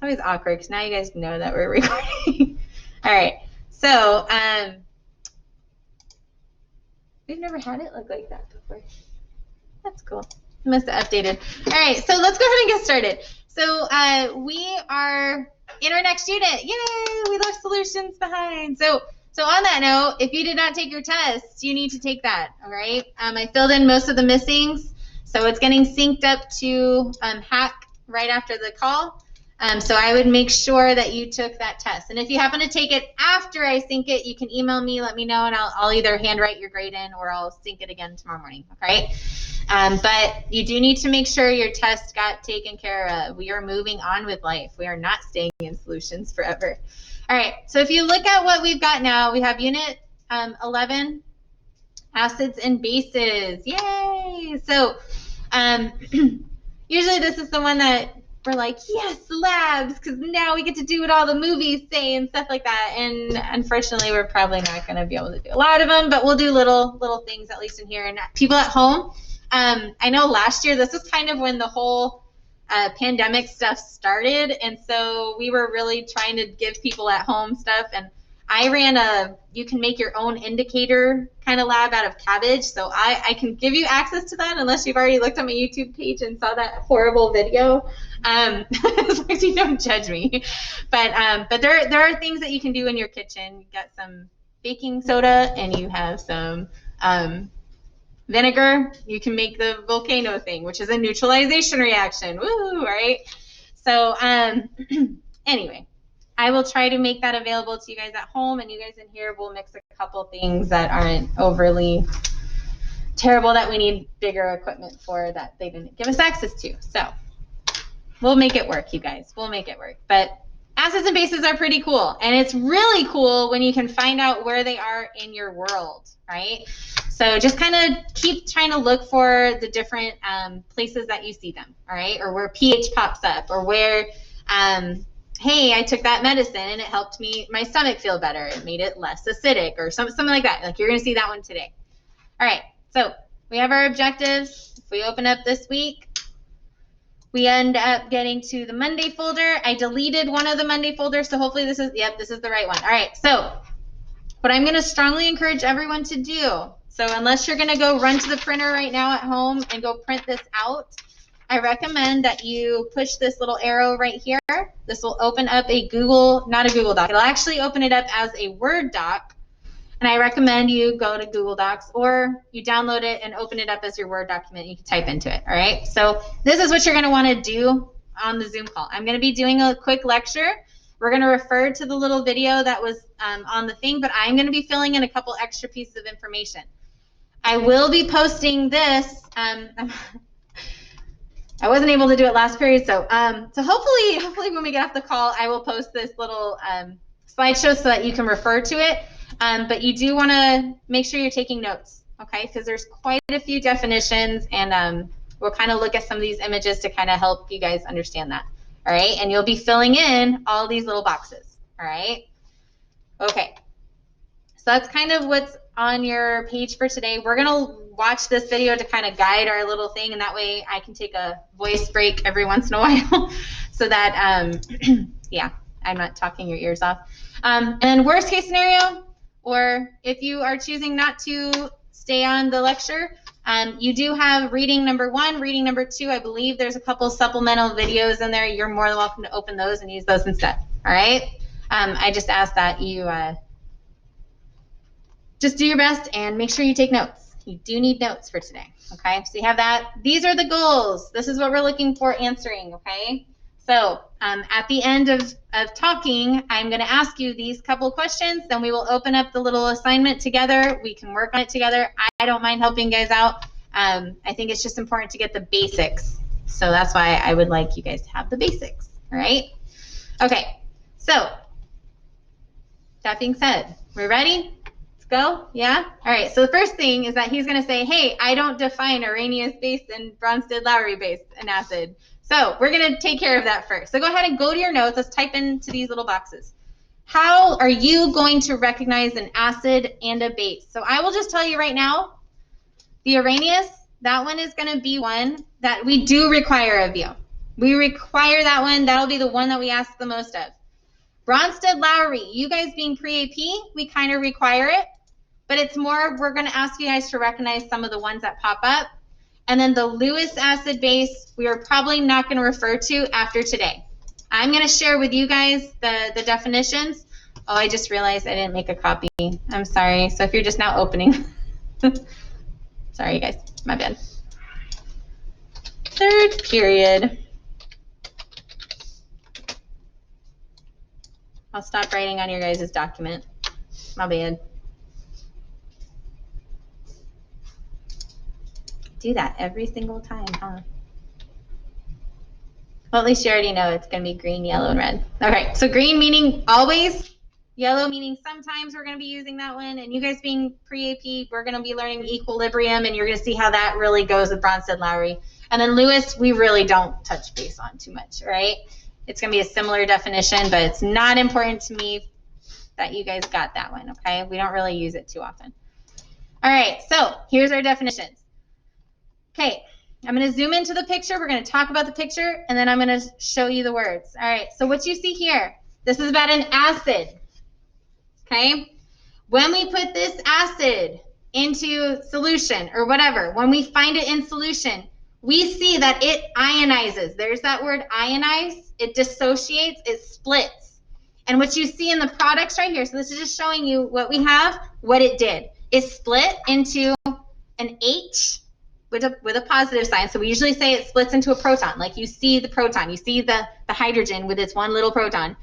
always awkward because now you guys know that we're recording. All right. So we've never had it look like that before. That's cool. I must have updated. All right. So let's go ahead and get started. So we are in our next unit. Yay! We left solutions behind. So on that note, if you did not take your test, you need to take that. All right. I filled in most of the missings. So it's getting synced up to Hack right after the call. So I would make sure that you took that test. And if you happen to take it after I sync it, you can email me, let me know, and I'll either handwrite your grade in or I'll sync it again tomorrow morning, okay? But you do need to make sure your test got taken care of. We are moving on with life. We are not staying in solutions forever. All right, so if you look at what we've got now, we have unit 11, acids and bases. Yay! So usually this is the one that we're like, yes, labs, because now we get to do what all the movies say and stuff like that. And unfortunately, we're probably not going to be able to do a lot of them, but we'll do little things at least in here. And people at home, I know last year this was kind of when the whole pandemic stuff started, and so we were really trying to give people at home stuff. And I ran a you can make your own indicator kind of lab out of cabbage, so I can give you access to that unless you've already looked at my YouTube page and saw that horrible video. As long as you don't judge me. But there are things that you can do in your kitchen. You got some baking soda and you have some vinegar. You can make the volcano thing, which is a neutralization reaction. Woo, right? So anyway, I will try to make that available to you guys at home, and you guys in here will mix a couple things that aren't overly terrible that we need bigger equipment for that they didn't give us access to. So we'll make it work, you guys. We'll make it work. But acids and bases are pretty cool, and it's really cool when you can find out where they are in your world, right? So just kind of keep trying to look for the different places that you see them, all right? Or where pH pops up, or where hey, I took that medicine and it helped my stomach feel better. It made it less acidic or something like that. Like you're going to see that one today. All right, so we have our objectives. If we open up this week, we end up getting to the Monday folder. I deleted one of the Monday folders, so hopefully this is the right one. All right, so what I'm going to strongly encourage everyone to do, so unless you're going to go run to the printer right now at home and go print this out, I recommend that you push this little arrow right here. This will open up not a Google Doc. It'll actually open it up as a Word doc. And I recommend you go to Google Docs or you download it and open it up as your Word document. You can type into it, all right? So this is what you're going to want to do on the Zoom call. I'm going to be doing a quick lecture. We're going to refer to the little video that was on the thing, but I'm going to be filling in a couple extra pieces of information. I will be posting this. I wasn't able to do it last period, so hopefully when we get off the call, I will post this little slideshow so that you can refer to it. But you do want to make sure you're taking notes, okay? Because there's quite a few definitions, and we'll kind of look at some of these images to kind of help you guys understand that, all right? And you'll be filling in all these little boxes, all right? Okay, so that's kind of what's on your page for today. We're going to watch this video to kind of guide our little thing, and that way I can take a voice break every once in a while so that, yeah, I'm not talking your ears off. And worst case scenario, or if you are choosing not to stay on the lecture, you do have reading number 1, reading number 2. I believe there's a couple supplemental videos in there. You're more than welcome to open those and use those instead, all right? I just ask that you just do your best and make sure you take notes. You do need notes for today, okay? So you have that. These are the goals. This is what we're looking for answering, okay? So at the end of talking, I'm going to ask you these couple questions. Then we will open up the little assignment together. We can work on it together. I don't mind helping you guys out. I think it's just important to get the basics. So that's why I would like you guys to have the basics, all right? Okay, so that being said, we're ready? Go? Yeah? All right, so the first thing is that he's going to say, hey, I don't define Arrhenius base and Bronsted-Lowry base and acid. So we're going to take care of that first. So go ahead and go to your notes. Let's type into these little boxes. How are you going to recognize an acid and a base? So I will just tell you right now, the Arrhenius, that one is going to be one that we do require of you. We require that one. That'll be the one that we ask the most of. Bronsted-Lowry, you guys being pre-AP, we kind of require it, but it's more, we're going to ask you guys to recognize some of the ones that pop up. And then the Lewis acid base, we are probably not going to refer to after today. I'm going to share with you guys the definitions. Oh, I just realized I didn't make a copy. I'm sorry. So if you're just now opening, sorry guys, my bad. Third period. I'll stop writing on your guys' document. My bad. Do that every single time, huh? Well, at least you already know it's going to be green, yellow, and red. Okay, so green meaning always, yellow meaning sometimes we're going to be using that one, and you guys being pre-AP, we're going to be learning equilibrium, and you're going to see how that really goes with Bronsted-Lowry. And then Lewis, we really don't touch base on too much, right? It's going to be a similar definition, but it's not important to me that you guys got that one, okay? We don't really use it too often. All right, so here's our definitions. Okay, I'm going to zoom into the picture. We're going to talk about the picture, and then I'm going to show you the words. All right, so what you see here, this is about an acid, okay? When we put this acid into solution or whatever, when we find it in solution, we see that it ionizes. There's that word ionize. It dissociates, it splits. And what you see in the products right here, so this is just showing you what we have, what it did. It split into an H with a positive sign. So we usually say it splits into a proton. Like you see the proton, you see the hydrogen with its one little proton.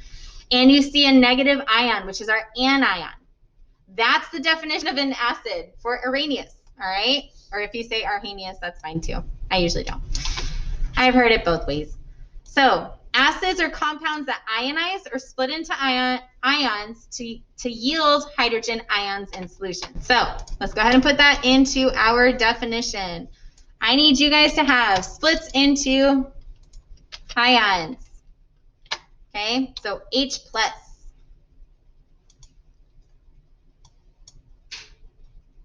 And you see a negative ion, which is our anion. That's the definition of an acid for Arrhenius, all right? Or if you say Arrhenius, that's fine too. I usually don't. I've heard it both ways. So acids are compounds that ionize or split into ions to yield hydrogen ions in solution. So let's go ahead and put that into our definition. I need you guys to have splits into ions. Okay, so H plus.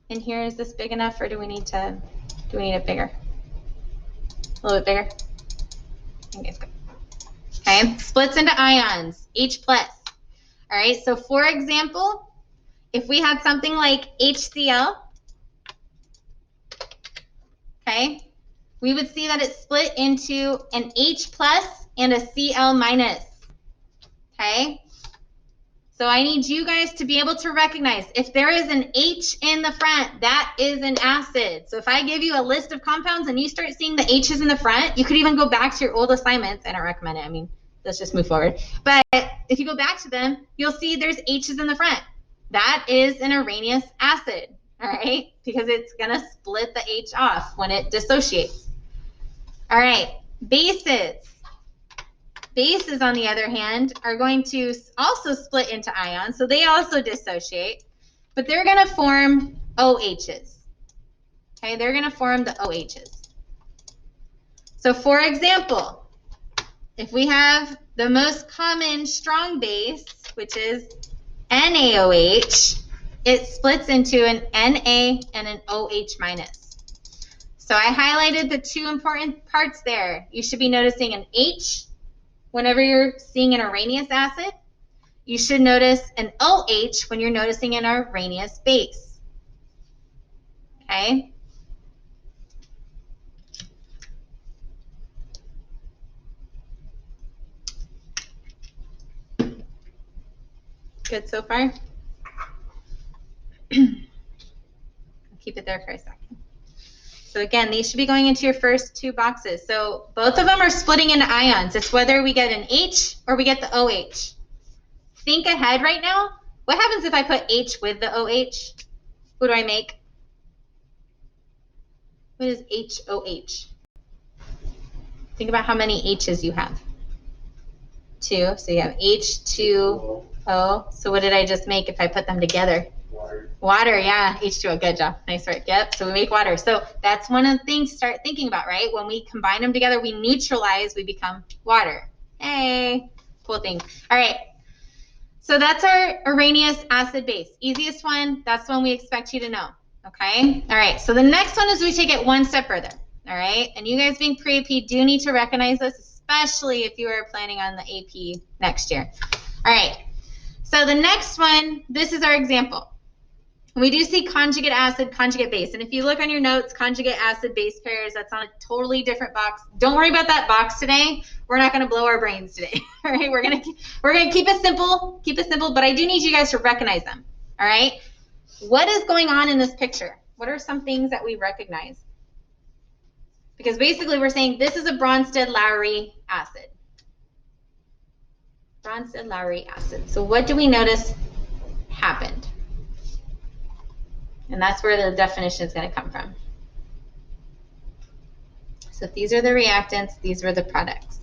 In here, is this big enough, or do we need it bigger? A little bit bigger? Okay, it's good. Okay, splits into ions, H plus. All right, so for example, if we had something like HCl, okay, we would see that it split into an H plus and a Cl minus, okay? So I need you guys to be able to recognize if there is an H in the front, that is an acid. So if I give you a list of compounds and you start seeing the H's in the front, you could even go back to your old assignments. I don't recommend it. I mean, let's just move forward. But if you go back to them, you'll see there's H's in the front. That is an Arrhenius acid, all right? Because it's going to split the H off when it dissociates. All right, bases. Bases, on the other hand, are going to also split into ions, so they also dissociate, but they're going to form OHs. Okay, they're going to form the OHs. So, for example, if we have the most common strong base, which is NaOH, it splits into an Na and an OH minus. So I highlighted the two important parts there. You should be noticing an H. Whenever you're seeing an Arrhenius acid, you should notice an OH when you're noticing an Arrhenius base. Okay? Good so far? I'll keep it there for a second. So again, these should be going into your first two boxes. So both of them are splitting into ions. It's whether we get an H or we get the OH. Think ahead right now. What happens if I put H with the OH? What do I make? What is HOH? Think about how many H's you have. 2. So you have H2O. So what did I just make if I put them together? Water, yeah, H2O, good job. Nice work. Yep, so we make water. So that's one of the things to start thinking about, right? When we combine them together, we neutralize, we become water. Hey, cool thing. All right, so that's our Arrhenius acid base. Easiest one, that's one we expect you to know, okay? All right, so the next one is we take it one step further, all right? And you guys being pre-AP do need to recognize this, especially if you are planning on the AP next year. All right, so the next one, this is our example. We do see conjugate acid, conjugate base. And if you look on your notes, conjugate acid base pairs, that's on a totally different box. Don't worry about that box today. We're not going to blow our brains today. All right, we're going to keep it simple, but I do need you guys to recognize them. All right? What is going on in this picture? What are some things that we recognize? Because basically we're saying this is a Bronsted-Lowry acid. Bronsted-Lowry acid. So what do we notice happened? And that's where the definition is going to come from. So if these are the reactants, these were the products.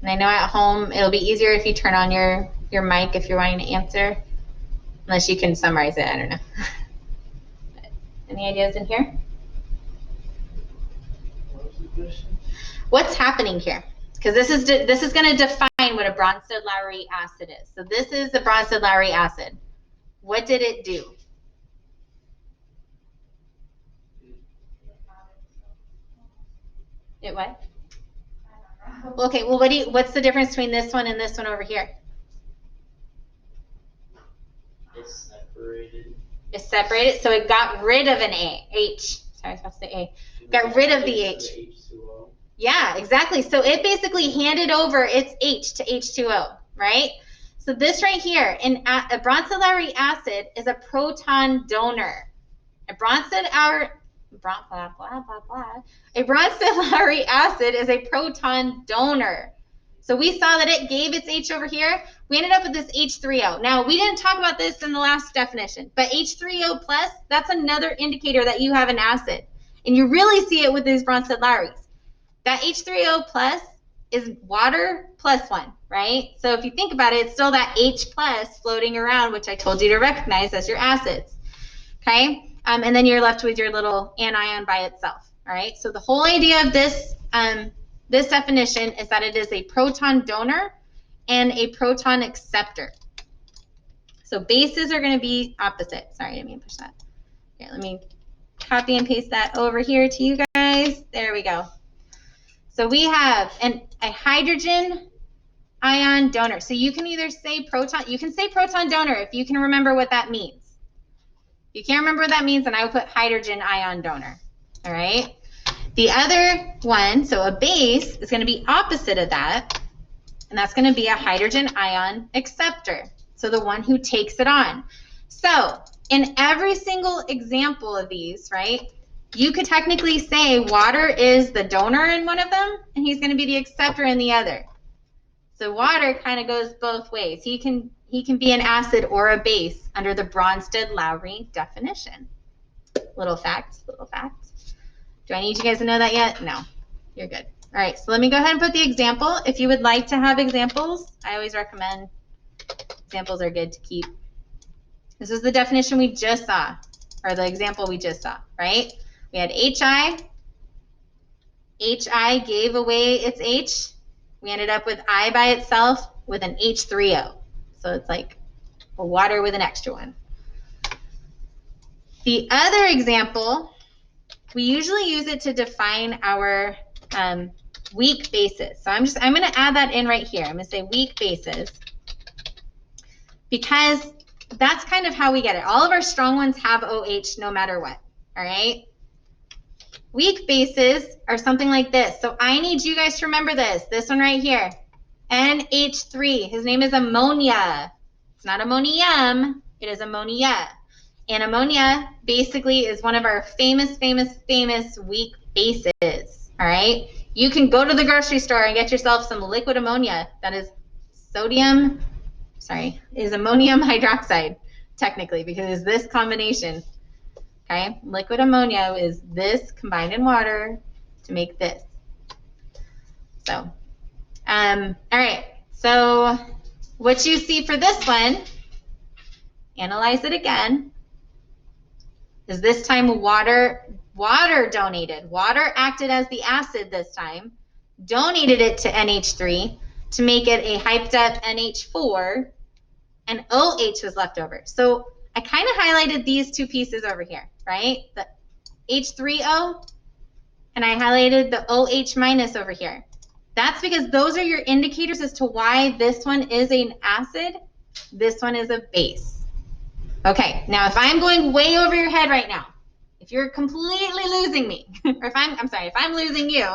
And I know at home it'll be easier if you turn on your mic if you're wanting to answer, unless you can summarize it. I don't know. Any ideas in here? What was the question? What's happening here? Because this is going to define what a Bronsted-Lowry acid is. So this is the Bronsted-Lowry acid. What did it do? It what? Okay, well, what's the difference between this one and this one over here? It's separated. It's separated, so it got rid of an H. Sorry, I was about to say A. Got rid of the H. H2O. Yeah, exactly. So it basically handed over its H to H2O, right? So this right here, a Bronsted-Lowry acid is a proton donor. A Bronsted-Lowry acid is a proton donor. So we saw that it gave its H over here. We ended up with this H3O. Now, we didn't talk about this in the last definition, but H3O plus, that's another indicator that you have an acid. And you really see it with these Bronsted-Lowrys. That H3O plus is water plus 1, right? So if you think about it, it's still that H plus floating around, which I told you to recognize as your acids, okay? And then you're left with your little anion by itself, all right? So the whole idea of this, this definition is that it is a proton donor and a proton acceptor. So bases are going to be opposite. Sorry, I didn't mean to push that. Here, let me copy and paste that over here to you guys. There we go. So we have a hydrogen ion donor. So you can either say proton, you can say proton donor if you can remember what that means. If you can't remember what that means, then I would put hydrogen ion donor. All right. The other one, so a base is going to be opposite of that, and that's going to be a hydrogen ion acceptor. So the one who takes it on. So in every single example of these, right, you could technically say water is the donor in one of them, and he's going to be the acceptor in the other. So water kind of goes both ways. He can be an acid or a base under the Bronsted-Lowry definition. Little fact, little fact. Do I need you guys to know that yet? No, you're good. All right, so let me go ahead and put the example. If you would like to have examples, I always recommend examples are good to keep. This is the definition we just saw, or the example we just saw, right? We had HI. HI gave away its H. We ended up with I by itself with an H3O. So it's like a water with an extra one. The other example, we usually use it to define our weak bases. So I'm going to add that in right here. I'm going to say weak bases because that's kind of how we get it. All of our strong ones have OH no matter what, all right? Weak bases are something like this. So I need you guys to remember this one right here, NH3. His name is ammonia. It's not ammonium, it is ammonia. And ammonia basically is one of our famous weak bases, all right? You can go to the grocery store and get yourself some liquid ammonia. That is ammonium hydroxide, technically, because it's this combination, okay? Liquid ammonia is this combined in water to make this. So, all right, so what you see for this one, analyze it again, is this time water donated. Water acted as the acid this time, donated it to NH3 to make it a hyped up NH4, and OH was left over. So I kind of highlighted these two pieces over here, right? The H3O, and I highlighted the OH minus over here. That's because those are your indicators as to why this one is an acid, this one is a base. Okay, now if I'm going way over your head right now, if you're completely losing me, or if I'm losing you,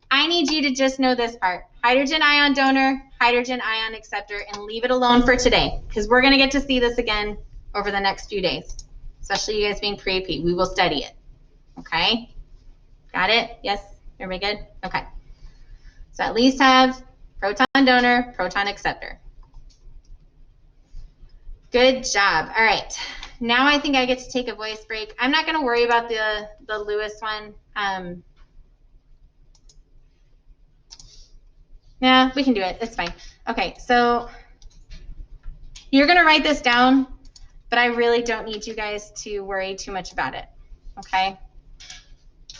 I need you to just know this part. Hydrogen ion donor, hydrogen ion acceptor, and leave it alone for today, because we're gonna get to see this again over the next few days, especially you guys being pre-AP. We will study it, okay? Got it? Yes? Everybody good? Okay. So at least have proton donor, proton acceptor. Good job. All right. Now I think I get to take a voice break. I'm not going to worry about the Lewis one. Yeah, we can do it. It's fine. Okay, so you're going to write this down, but I really don't need you guys to worry too much about it. Okay?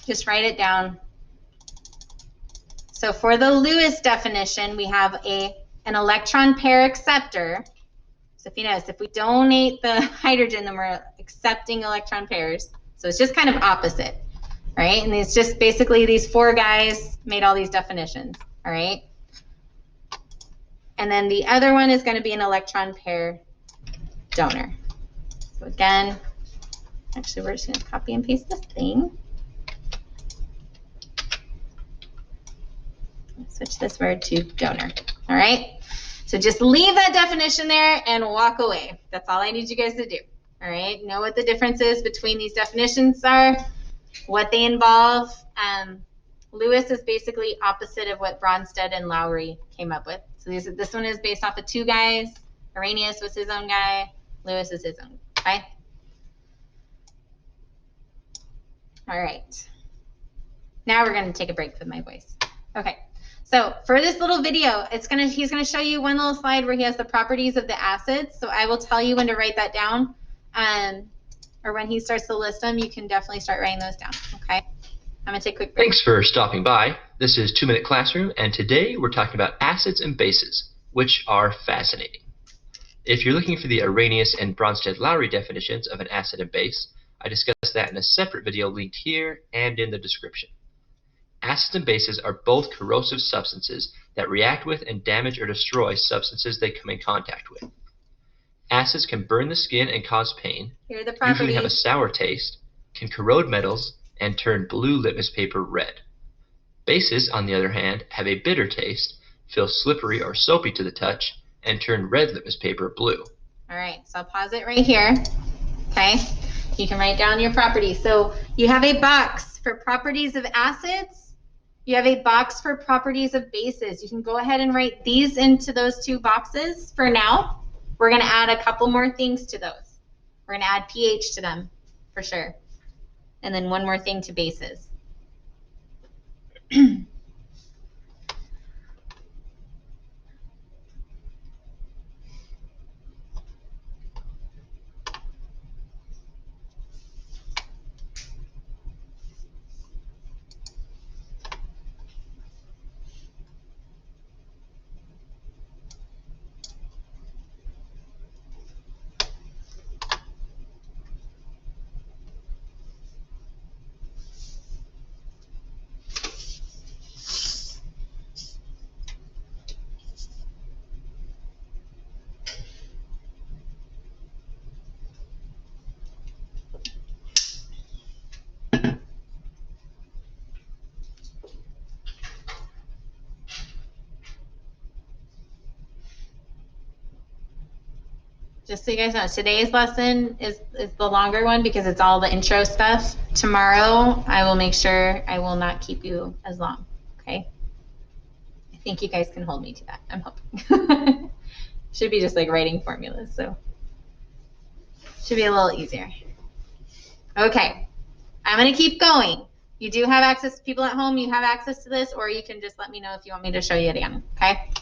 Just write it down. So for the Lewis definition, we have an electron pair acceptor. So if you notice, if we donate the hydrogen, then we're accepting electron pairs. So it's just kind of opposite, right? And it's just basically these four guys made all these definitions, all right? And then the other one is going to be an electron pair donor. So again, actually, we're just going to copy and paste this thing. Switch this word to donor, all right? So just leave that definition there and walk away. That's all I need you guys to do, all right? Know what the differences between these definitions are, what they involve. Lewis is basically opposite of what Bronsted and Lowry came up with. So this one is based off of two guys. Arrhenius was his own guy. Lewis is his own, okay? All right. Now we're going to take a break with my voice. Okay. So for this little video, he's going to show you one little slide where he has the properties of the acids. So I will tell you when to write that down. Or when he starts to list them, you can definitely start writing those down, okay? I'm going to take a quick break. Thanks for stopping by. This is 2 Minute Classroom, and today we're talking about acids and bases, which are fascinating. If you're looking for the Arrhenius and Bronsted-Lowry definitions of an acid and base, I discussed that in a separate video linked here and in the description. Acids and bases are both corrosive substances that react with and damage or destroy substances they come in contact with. Acids can burn the skin and cause pain, Here are the properties. usually have a sour taste, can corrode metals, and turn blue litmus paper red. Bases, on the other hand, have a bitter taste, feel slippery or soapy to the touch, and turn red litmus paper blue. All right, so I'll pause it right here, okay? You can write down your properties. So you have a box for properties of acids. You have a box for properties of bases. You can go ahead and write these into those two boxes for now. We're going to add a couple more things to those. We're going to add pH to them for sure. And then one more thing to bases. Just so you guys know, today's lesson is the longer one because it's all the intro stuff. Tomorrow, I will make sure I will not keep you as long, okay? I think you guys can hold me to that. I'm hoping. Should be just like writing formulas, so should be a little easier. Okay, I'm going to keep going. You do have access, people at home, you have access to this, or you can just let me know if you want me to show you it again, okay?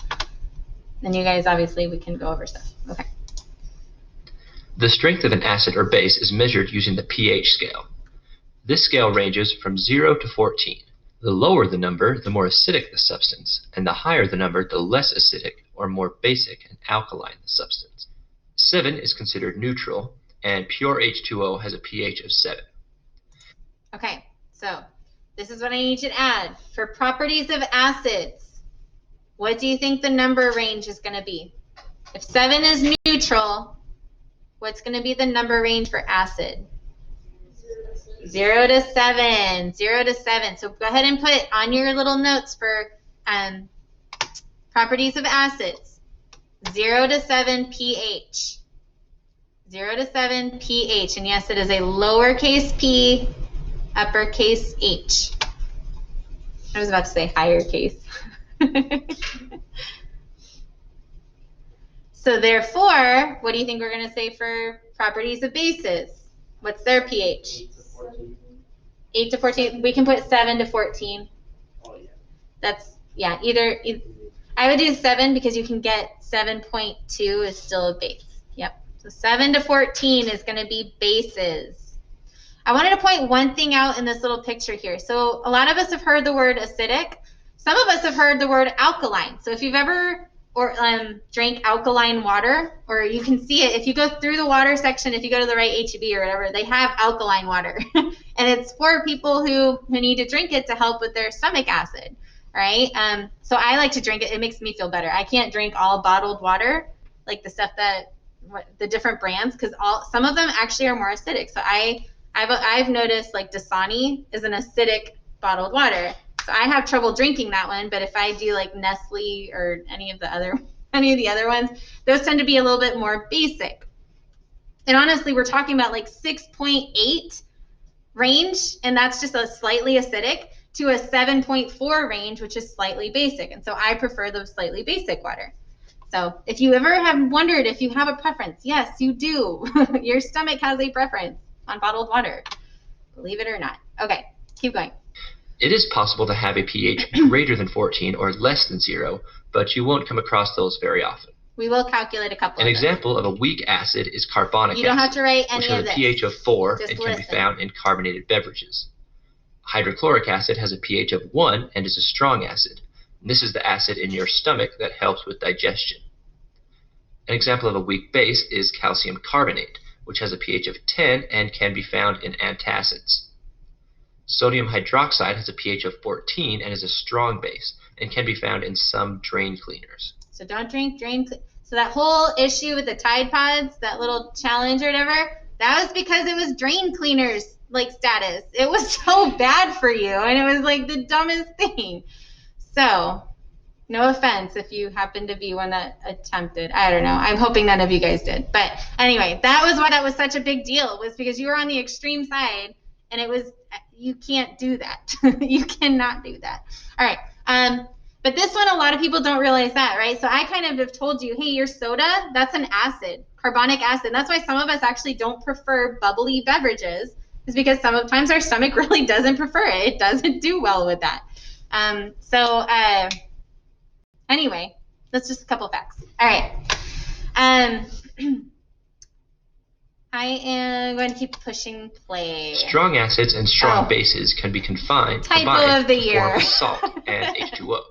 Then you guys, obviously, we can go over stuff. Okay. The strength of an acid or base is measured using the pH scale. This scale ranges from 0 to 14. The lower the number, the more acidic the substance, and the higher the number, the less acidic or more basic and alkaline the substance. 7 is considered neutral, and pure H2O has a pH of 7. Okay, so this is what I need you to add. For properties of acids, what do you think the number range is going to be? If 7 is neutral, what's going to be the number range for acid? 0 to 7. 0 to 7. So go ahead and put on your little notes for properties of acids. 0 to 7 pH. 0 to 7 pH. And yes, it is a lowercase p, uppercase h. I was about to say higher case. So therefore, what do you think we're going to say for properties of bases? What's their pH? 8 to 14. 8 to 14. We can put 7 to 14. Oh, yeah. That's, yeah, either I would do 7 because you can get 7.2 is still a base. Yep. So 7 to 14 is going to be bases. I wanted to point one thing out in this little picture here. So a lot of us have heard the word acidic. Some of us have heard the word alkaline. So if you've ever drank alkaline water, or you can see it if you go through the water section, if you go to the right HEB or whatever, they have alkaline water. And it's for people who need to drink it to help with their stomach acid, right? So I like to drink it. It makes me feel better. I can't drink all bottled water, like the stuff the different brands, because some of them actually are more acidic. So I've noticed like Dasani is an acidic bottled water. So I have trouble drinking that one, but if I do like Nestle or any of the other ones, those tend to be a little bit more basic. And honestly, we're talking about like 6.8 range, and that's just a slightly acidic, to a 7.4 range, which is slightly basic. And so I prefer the slightly basic water. So if you ever have wondered if you have a preference, yes, you do. Your stomach has a preference on bottled water, believe it or not. Okay, keep going. It is possible to have a pH greater than 14 or less than 0, but you won't come across those very often. We will calculate a couple An of example of a weak acid is carbonic acid. You don't have to write any which of has this. a pH of 4 Just and can be listen. found in carbonated beverages. Hydrochloric acid has a pH of 1 and is a strong acid. And this is the acid in your stomach that helps with digestion. An example of a weak base is calcium carbonate, which has a pH of 10 and can be found in antacids. Sodium hydroxide has a pH of 14 and is a strong base and can be found in some drain cleaners. So don't drink So that whole issue with the Tide Pods, that little challenge or whatever, that was because it was drain cleaners like status. It was so bad for you, and it was like the dumbest thing. So no offense if you happen to be one that attempted. I don't know. I'm hoping none of you guys did. But anyway, that was why that was such a big deal, was because you were on the extreme side, and it was, you can't do that. You cannot do that. All right. But this one, a lot of people don't realize that, right? So I kind of have told you, hey, your soda, that's an acid, carbonic acid. That's why some of us actually don't prefer bubbly beverages, is because sometimes our stomach really doesn't prefer it. It doesn't do well with that. Anyway, that's just a couple facts. All right. I am going to keep pushing play. Strong acids and strong bases can be combined Typo of the to year. form salt and H2O.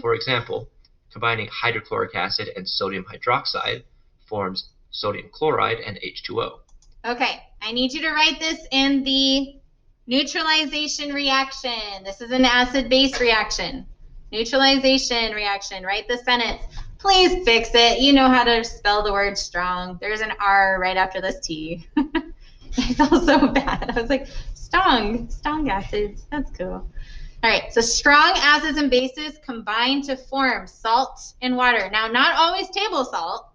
For example, combining hydrochloric acid and sodium hydroxide forms sodium chloride and H2O. Okay, I need you to write this in the neutralization reaction. This is an acid-base reaction. Neutralization reaction. Write the sentence. Please fix it. You know how to spell the word strong. There's an R right after this T. I felt so bad. I was like, strong acids. That's cool. All right, so strong acids and bases combine to form salt and water. Now, not always table salt.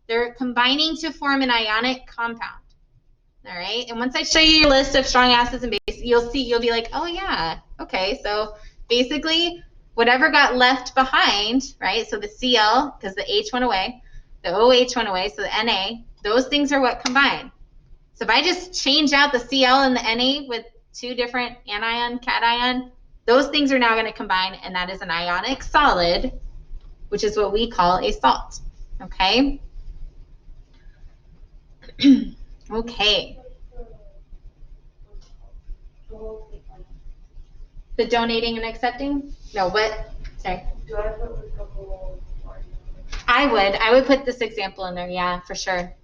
They're combining to form an ionic compound. All right, and once I show you your list of strong acids and bases, you'll be like, oh yeah, okay. So basically, whatever got left behind, right? So the Cl, because the H went away, the OH went away, so the Na, those things are what combine. So if I just change out the Cl and the Na with two different anion, cation, those things are now going to combine, and that is an ionic solid, which is what we call a salt. Okay? Okay. The donating and accepting? No, what? Sorry. Do I put a couple more? I would put this example in there, yeah, for sure. And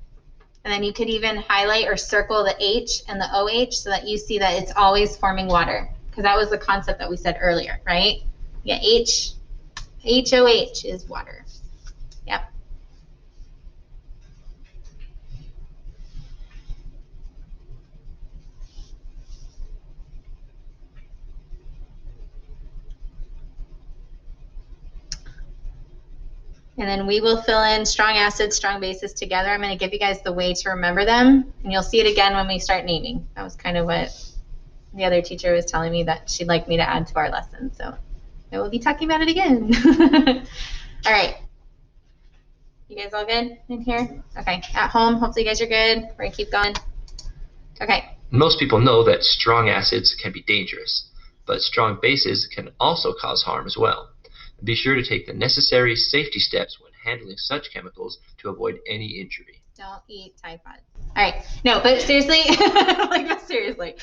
then you could even highlight or circle the H and the OH so that you see that it's always forming water. Because that was the concept that we said earlier, right? Yeah, H HOH is water. Yep. And then we will fill in strong acids, strong bases together. I'm going to give you guys the way to remember them, and you'll see it again when we start naming. That was kind of what the other teacher was telling me that she'd like me to add to our lesson. So I will be talking about it again. All right. You guys all good in here? Okay. At home, hopefully you guys are good. We're going to keep going. Okay. Most people know that strong acids can be dangerous, but strong bases can also cause harm as well. Be sure to take the necessary safety steps when handling such chemicals to avoid any injury. Don't eat Tide Pods. All right. No, but seriously, like seriously.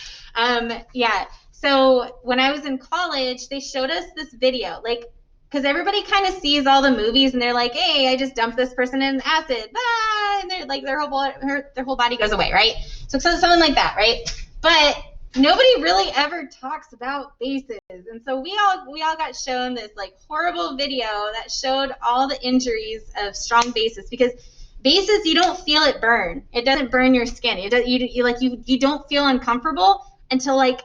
Yeah. So when I was in college, they showed us this video, like, because everybody kind of sees all the movies and they're like, hey, I just dumped this person in acid, blah, and they're like their whole body goes away, right? So something like that, right? But nobody really ever talks about bases. And so we all got shown this like horrible video that showed all the injuries of strong bases, because bases, you don't feel it burn. It doesn't burn your skin. You don't feel uncomfortable until like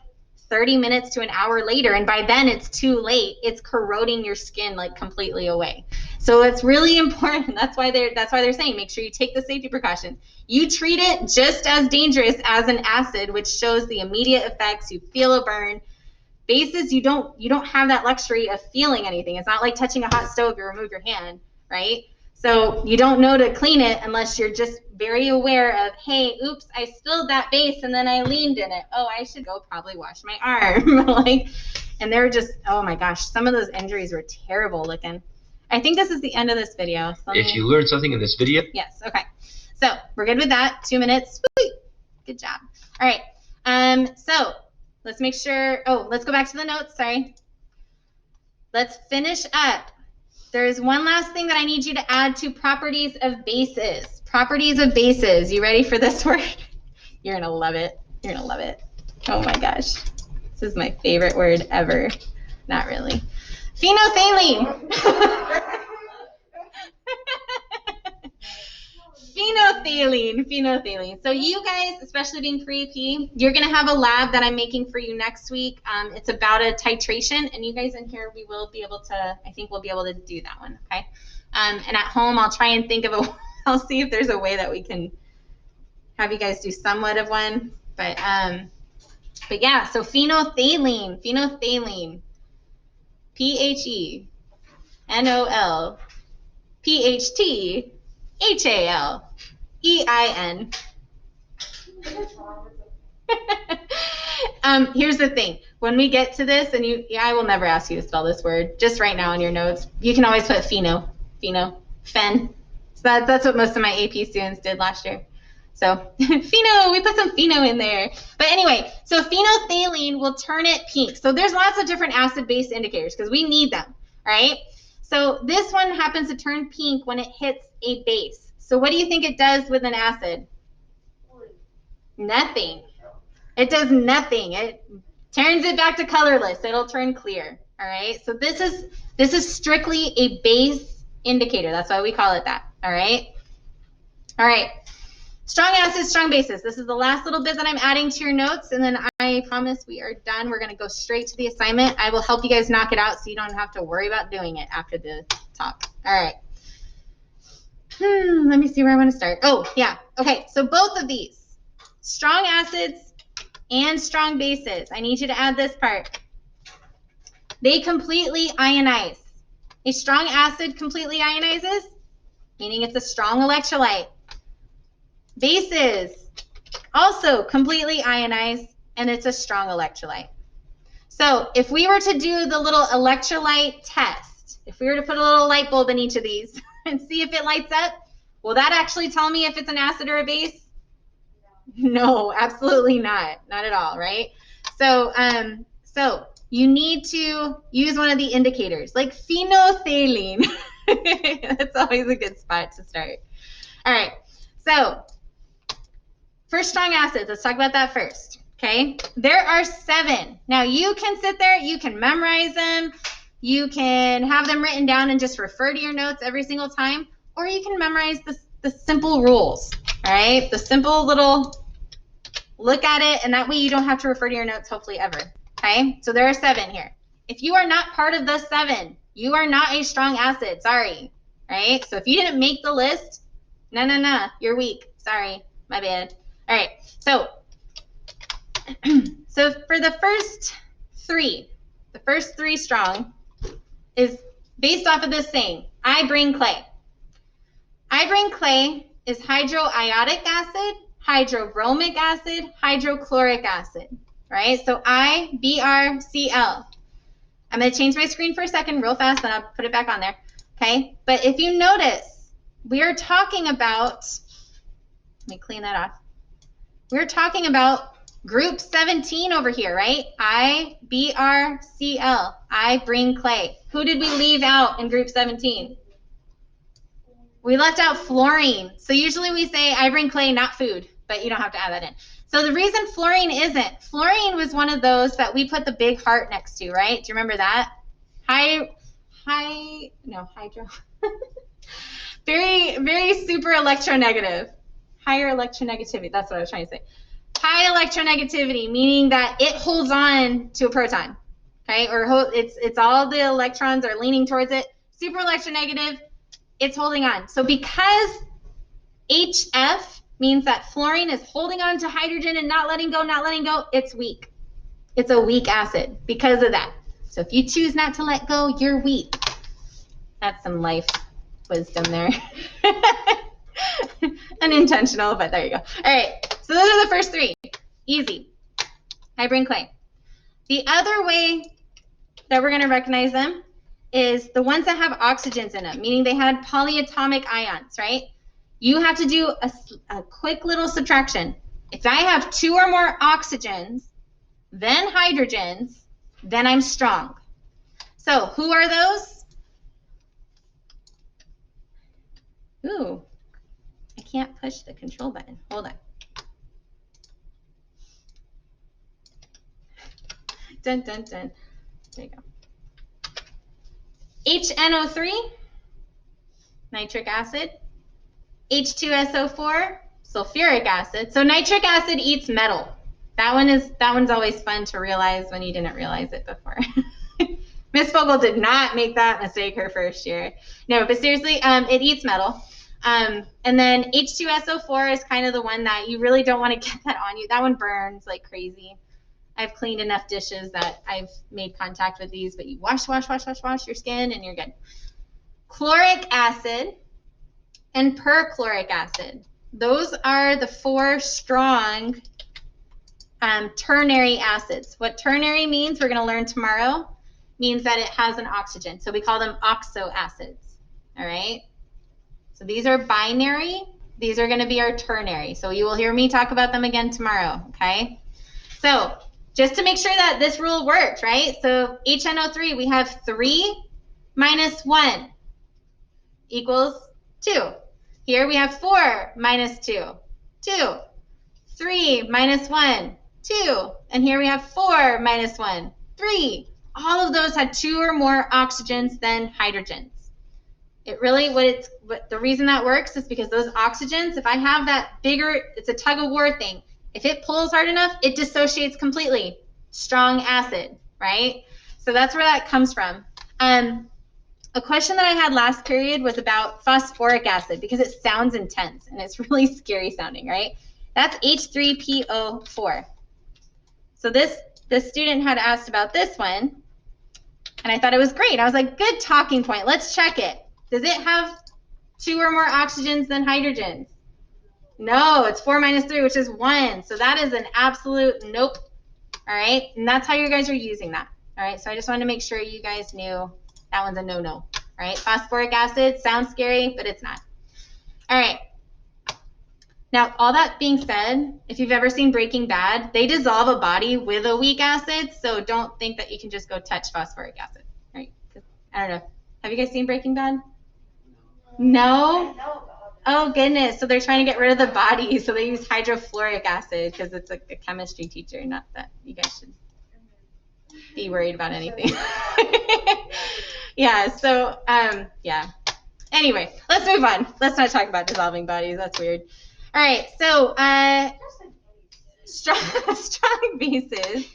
30 minutes to an hour later, and by then it's too late. It's corroding your skin like completely away. So it's really important. That's why they're saying make sure you take the safety precautions. You treat it just as dangerous as an acid, which shows the immediate effects. You feel a burn. Bases, you don't have that luxury of feeling anything. It's not like touching a hot stove. You remove your hand, right? So you don't know to clean it unless you're just very aware of, hey, oops, I spilled that base and then I leaned in it. Oh, I should go probably wash my arm. And they were just, oh my gosh, some of those injuries were terrible looking. I think this is the end of this video. If you learned something in this video. Yes, okay. So we're good with that. 2 minutes. Sweet. Good job. All right. So let's make sure, let's go back to the notes, sorry. Let's finish up. There's one last thing that I need you to add to properties of bases. Properties of bases. You ready for this word? You're going to love it. You're going to love it. Oh my gosh. This is my favorite word ever. Not really. Phenolphthalein. Phenolphthalein. So you guys, especially being pre-AP, you're going to have a lab that I'm making for you next week. It's about a titration, and you guys in here, I think we'll be able to do that one, okay? And at home, I'll try and think of I'll see if there's a way that we can have you guys do somewhat of one. But yeah, so phenolphthalein. PHENOLPHTHALEIN. Here's the thing. When we get to this, and I will never ask you to spell this word. Just right now in your notes, you can always put fen. So that's what most of my AP students did last year. So pheno, we put some pheno in there. But anyway, so phenolphthalein will turn it pink. So there's lots of different acid-base indicators because we need them, right? So this one happens to turn pink when it hits a base. So what do you think it does with an acid? Nothing. It does nothing. It turns it back to colorless. It'll turn clear. All right. So this is strictly a base indicator. That's why we call it that. All right. All right. Strong acids, strong bases. This is the last little bit that I'm adding to your notes, and then I promise we are done. We're going to go straight to the assignment. I will help you guys knock it out so you don't have to worry about doing it after the talk. All right. Let me see where I want to start. Oh, yeah. Okay, so both of these, strong acids and strong bases, I need you to add this part. They completely ionize. A strong acid completely ionizes, meaning it's a strong electrolyte. Bases also completely ionize, and it's a strong electrolyte. So if we were to do the little electrolyte test, if we were to put a little light bulb in each of these and see if it lights up, will that actually tell me if it's an acid or a base? No, absolutely not. Not at all, right? So, so you need to use one of the indicators, like phenolphthalein. That's always a good spot to start. All right, so for strong acids, let's talk about that first, okay? There are 7. Now, you can sit there, you can memorize them, You can have them written down and just refer to your notes every single time, or you can memorize the simple rules, all right? The simple little look at it, and that way you don't have to refer to your notes hopefully ever, okay? So there are 7 here. If you are not part of the 7, you are not a strong acid, sorry, right? So if you didn't make the list, no, you're weak, sorry, my bad. All right, so for the first 3 strong is based off of this saying, I bring clay. I bring clay is hydroiodic acid, hydrobromic acid, hydrochloric acid, right? So IBrCl. I'm going to change my screen for a second real fast, then I'll put it back on there, okay? But if you notice, we're talking about, let me clean that off. We're talking about group 17 over here, right? IBrCl, I bring clay. Who did we leave out in group 17? We left out fluorine. So usually we say, I bring clay, not food, but you don't have to add that in. So the reason fluorine was one of those that we put the big heart next to, right? Do you remember that? Hydro. very super electronegative. Higher electronegativity, that's what I was trying to say. High electronegativity, meaning that it holds on to a proton, okay? Or it's all the electrons are leaning towards it. Super electronegative, it's holding on. So because HF means that fluorine is holding on to hydrogen and not letting go, it's weak. It's a weak acid because of that. So if you choose not to let go, you're weak. That's some life wisdom there. Unintentional, but there you go. All right, so those are the first 3. Easy. I bring clay. The other way that we're going to recognize them is the ones that have oxygens in them, meaning they had polyatomic ions, right? You have to do a quick little subtraction. If I have 2 or more oxygens, then hydrogens, then I'm strong. So who are those? Ooh, I can't push the control button. Hold on. Dun, dun, dun. There you go. HNO3, nitric acid. H2SO4, sulfuric acid. So nitric acid eats metal. That one's always fun to realize when you didn't realize it before. Miss Vogel did not make that mistake her first year. No, but seriously, it eats metal. And then H2SO4 is kind of the one that you really don't want to get that on you. That one burns like crazy. I've cleaned enough dishes that I've made contact with these, but you wash your skin and you're good. Chloric acid and perchloric acid. Those are the 4 strong ternary acids. What ternary means, we're going to learn tomorrow, means that it has an oxygen. So we call them oxo acids. All right? So these are binary. These are going to be our ternary. So you will hear me talk about them again tomorrow, okay? So just to make sure that this rule works, right? So HNO3, we have 3 minus 1 equals 2. Here we have 4 minus 2, 2. 3 minus 1, 2. And here we have 4 minus 1, 3. All of those had 2 or more oxygens than hydrogens. It really, the reason that works is because those oxygens, if I have that bigger, it's a tug of war thing. If it pulls hard enough, it dissociates completely. Strong acid, right? So that's where that comes from. A question that I had last period was about phosphoric acid because it sounds intense and it's really scary sounding, right? That's H3PO4. So this student had asked about this one, and I thought it was great. I was like, good talking point. Let's check it. Does it have 2 or more oxygens than hydrogens? No, it's 4 minus 3, which is 1. So that is an absolute nope. All right, and that's how you guys are using that. All right, so I just wanted to make sure you guys knew that one's a no-no. All right, phosphoric acid sounds scary, but it's not. All right. Now, all that being said, if you've ever seen Breaking Bad, they dissolve a body with a weak acid, so don't think that you can just go touch phosphoric acid. All right? I don't know. Have you guys seen Breaking Bad? No? Oh, goodness. So they're trying to get rid of the body, so they use hydrofluoric acid because it's like a chemistry teacher, not that you guys should. be worried about anything. Yeah, so, yeah. Anyway, let's move on. Let's not talk about dissolving bodies. That's weird. All right, so strong bases.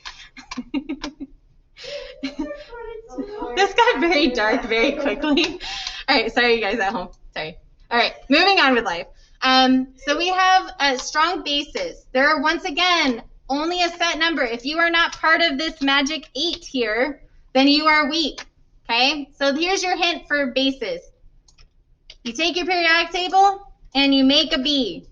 This got very dark very quickly. All right, sorry you guys at home. Sorry. All right, moving on with life. So we have strong bases. There are, once again, only a set number. If you are not part of this magic 8 here, then you are weak. Okay, so here's your hint for bases. You take your periodic table and you make a B.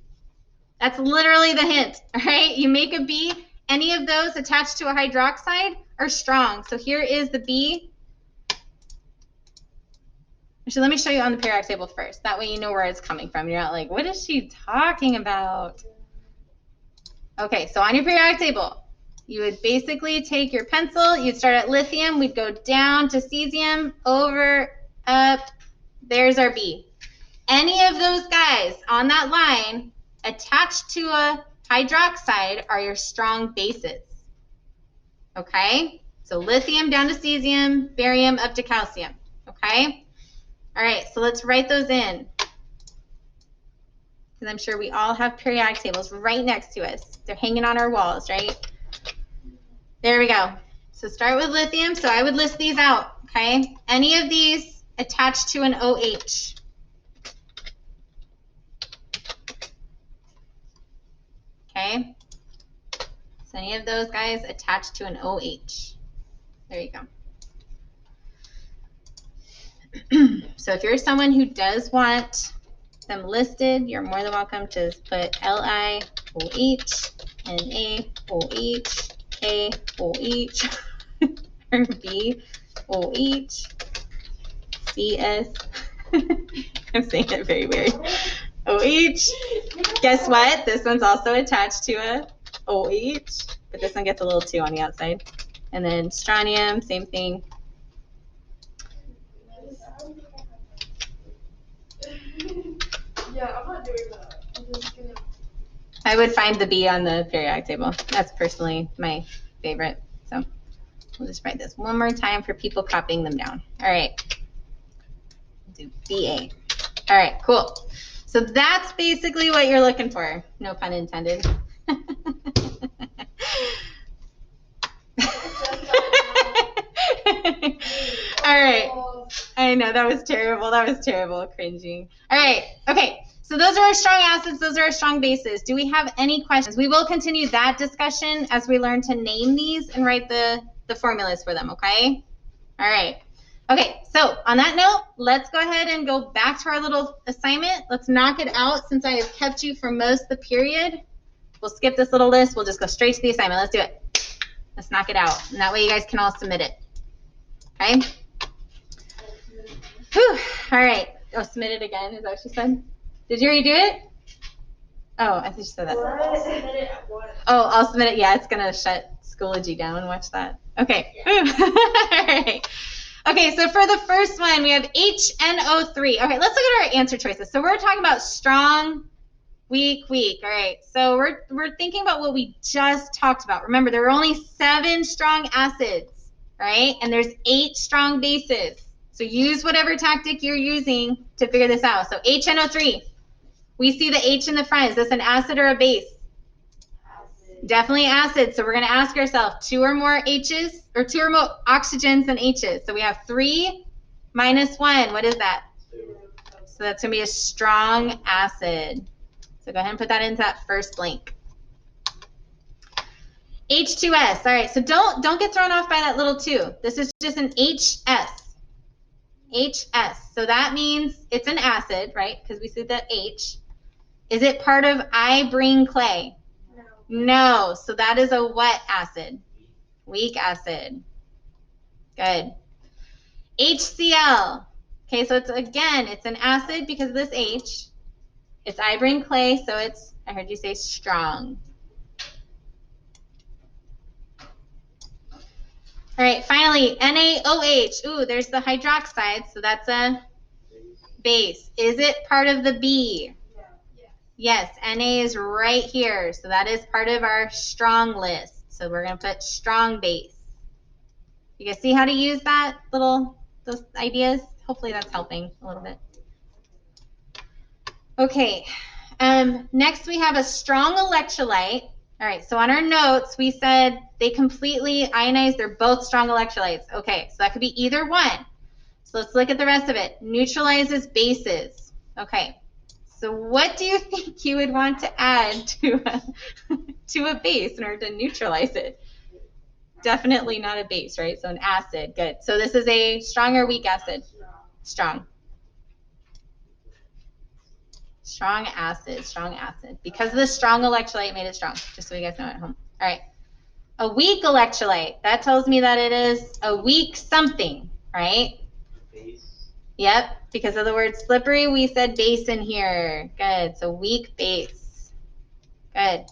That's literally the hint, all right? You make a B. Any of those attached to a hydroxide are strong. So here is the B. Actually, let me show you on the periodic table first. That way you know where it's coming from. You're not like, what is she talking about? Okay, so on your periodic table, you would basically take your pencil. You'd start at lithium. We'd go down to cesium, over, up. There's our B. Any of those guys on that line attached to a hydroxide are your strong bases. Okay? So lithium down to cesium, barium up to calcium. Okay? All right, so let's write those in. Because I'm sure we all have periodic tables right next to us. They're hanging on our walls, right? There we go. So start with lithium. So I would list these out, okay? Any of these attached to an OH. Okay? So any of those guys attached to an OH. There you go. So if you're someone who does want them listed, you're more than welcome to put LiOH, NaOH, KOH, or BOH, CS. I'm saying it very weird. OH. Guess what? This one's also attached to a OH, but this one gets a little 2 on the outside. And then strontium, same thing. Yeah, I'm not doing that. I'm just gonna. I would find the B on the periodic table. That's personally my favorite. So we'll just write this one more time for people copying them down. All right. Do BA. All right, cool. So that's basically what you're looking for. No pun intended. All right. I know, that was terrible. That was terrible. Cringing. All right. Okay. So those are our strong acids. Those are our strong bases. Do we have any questions? We will continue that discussion as we learn to name these and write the formulas for them, okay? All right. Okay, so on that note, let's go ahead and go back to our little assignment. Let's knock it out since I have kept you for most of the period. We'll skip this little list. We'll just go straight to the assignment. Let's do it. Let's knock it out. And that way you guys can all submit it. Okay? Whew. All right. Oh, submit it again. Is that what she said? Did you already do it? Oh, I think she said that. Oh, I'll submit it. Yeah, it's going to shut Schoology down. Watch that. Okay. Yeah. All right. Okay, so for the first one, we have HNO3. Okay, let's look at our answer choices. So we're talking about strong, weak, weak. All right, so we're thinking about what we just talked about. Remember, there are only 7 strong acids, right? And there's 8 strong bases. So use whatever tactic you're using to figure this out. So HNO3, we see the H in the front. Is this an acid or a base? Acid. Definitely acid. So we're going to ask ourselves 2 or more H's, or 2 or more oxygens than H's. So we have 3 minus 1. What is that? 2. So that's going to be a strong acid. So go ahead and put that into that first blank. H2S. All right, so don't get thrown off by that little 2. This is just an HS. HS. So that means it's an acid, right? Because we see the H. Is it part of I bring clay? No. So that is a what acid? Weak acid. Good. HCl. Okay, so it's an acid because of this H. It's I bring clay, so it's, I heard you say strong. All right, finally, NaOH. Ooh, there's the hydroxide, so that's a base. Is it part of the B? Yes, Na is right here, so that is part of our strong list. So we're going to put strong base. You guys see how to use those ideas? Hopefully that's helping a little bit. Okay, next we have a strong electrolyte. All right, so on our notes, we said they completely ionize. They're both strong electrolytes. Okay, so that could be either one. So let's look at the rest of it. Neutralizes bases. Okay, so what do you think you would want to add to a base in order to neutralize it? Definitely not a base, right? So an acid, good. So this is a strong or weak acid? Strong. Strong acid, strong acid. Because the strong electrolyte made it strong, just so you guys know at home. All right. A weak electrolyte, that tells me that it is a weak something, right? Base. Yep, because of the word slippery, we said base in here. Good, so weak base. Good.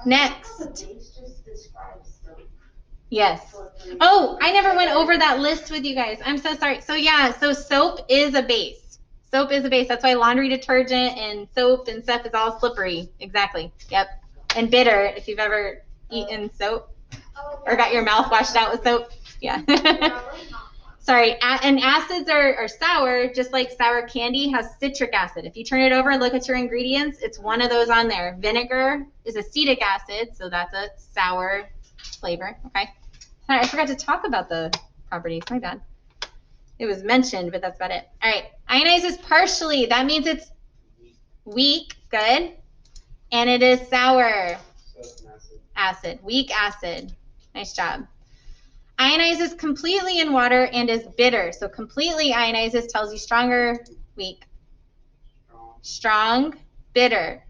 Next. The base just describes soap. Yes. Oh, I never went over that list with you guys. I'm so sorry. So yeah, so soap is a base. Soap is a base. That's why laundry detergent and soap and stuff is all slippery. Exactly. Yep. And bitter, if you've ever eaten soap or got your mouth washed out with soap. Yeah. Sorry. And acids are sour, just like sour candy has citric acid. If you turn it over and look at your ingredients, it's one of those on there. Vinegar is acetic acid, so that's a sour flavor. Okay. Sorry, I forgot to talk about the properties. My bad. It was mentioned, but that's about it. All right. Ionizes partially. That means it's weak. Good. And it is sour. Acid. Weak acid. Nice job. Ionizes completely in water and is bitter. So completely ionizes tells you strong or weak. Strong, bitter.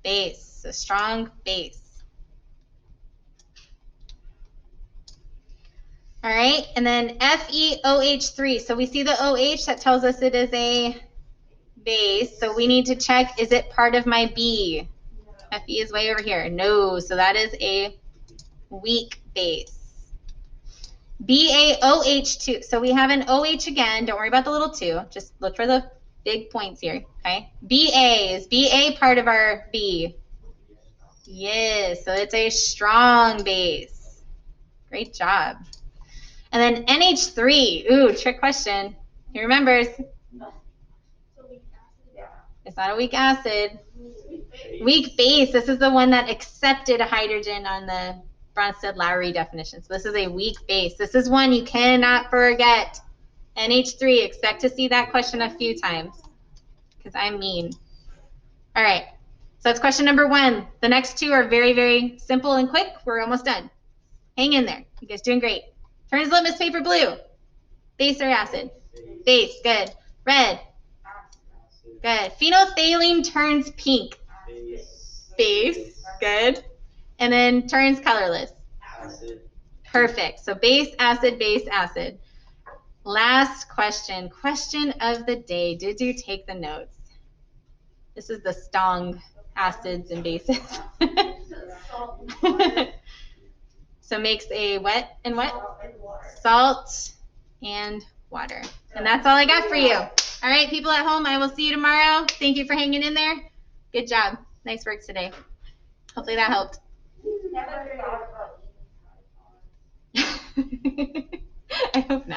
Base. So strong base. All right, and then FeOH3. So we see the OH, that tells us it is a base. So we need to check, is it part of my B? Fe is way over here. No, so that is a weak base. BaOH2. So we have an OH again. Don't worry about the little 2. Just look for the big points here, okay? Ba. Is Ba part of our B? Yes, so it's a strong base. Great job. And then NH3, ooh, trick question. He remembers. It's not a weak acid. Weak base, this is the one that accepted hydrogen on the Bronsted-Lowry definition. So this is a weak base. This is one you cannot forget. NH3, expect to see that question a few times because I'm mean. All right, so that's question number 1. The next 2 are very, very simple and quick. We're almost done. Hang in there. You guys doing great. Turn his litmus paper blue. Base or acid? Base, good. Red? Good. Phenolphthalein turns pink. Base, good. And then turns colorless. Acid. Perfect. So base, acid, base, acid. Last question. Question of the day. Did you take the notes? This is the strong acids and bases. So makes a what and what? Salt and water. And that's all I got for you. All right, people at home, I will see you tomorrow. Thank you for hanging in there. Good job. Nice work today. Hopefully that helped. I hope not.